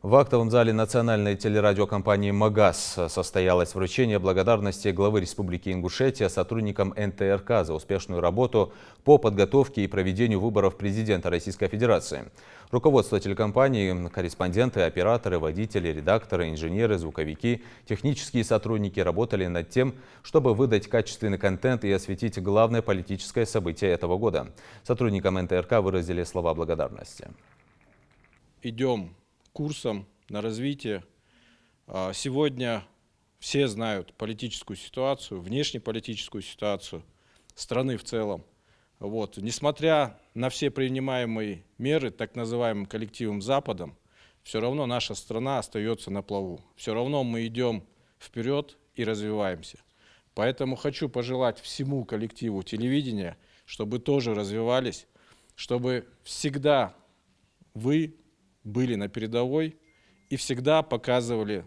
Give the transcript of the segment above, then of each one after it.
В актовом зале национальной телерадиокомпании «Магаз» состоялось вручение благодарности главы Республики Ингушетия сотрудникам НТРК за успешную работу по подготовке и проведению выборов президента Российской Федерации. Руководство телекомпании, корреспонденты, операторы, водители, редакторы, инженеры, звуковики, технические сотрудники работали над тем, чтобы выдать качественный контент и осветить главное политическое событие этого года. Сотрудникам НТРК выразили слова благодарности. Идем курсом на развитие. Сегодня все знают политическую ситуацию, внешнеполитическую ситуацию страны в целом. Несмотря на все принимаемые меры так называемым коллективом Западом, все равно наша страна остается на плаву. Все равно мы идем вперед и развиваемся. Поэтому хочу пожелать всему коллективу телевидения, чтобы тоже развивались, чтобы всегда вы были на передовой и всегда показывали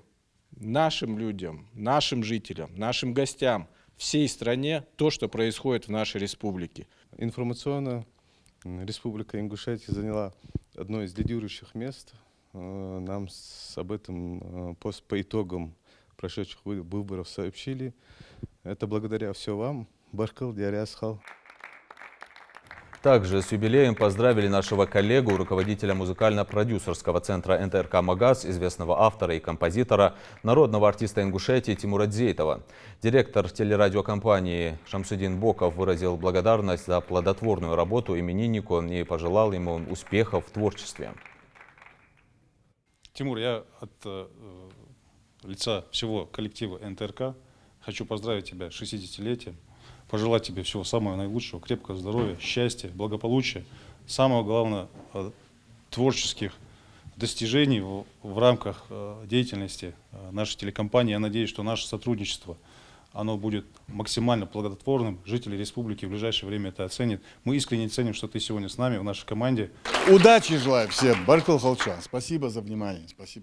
нашим людям, нашим жителям, нашим гостям, всей стране то, что происходит в нашей республике. Информационно Республика Ингушетия заняла одно из лидирующих мест. Нам об этом по итогам прошедших выборов сообщили. Это благодаря все вам. Баркал Диарясхал. Также с юбилеем поздравили нашего коллегу, руководителя музыкально-продюсерского центра НТРК «Магаз», известного автора и композитора, народного артиста Ингушетии Тимура Дзейтова. Директор телерадиокомпании Шамсудин Боков выразил благодарность за плодотворную работу имениннику и пожелал ему успехов в творчестве. Тимур, я от лица всего коллектива НТРК хочу поздравить тебя с 60-летием. Пожелать тебе всего самого наилучшего, крепкого здоровья, счастья, благополучия. Самого главного, творческих достижений в рамках деятельности нашей телекомпании. Я надеюсь, что наше сотрудничество оно будет максимально плодотворным. Жители республики в ближайшее время это оценят. Мы искренне ценим, что ты сегодня с нами в нашей команде. Удачи желаю всем. Баркал Халчан. Спасибо за внимание. Спасибо.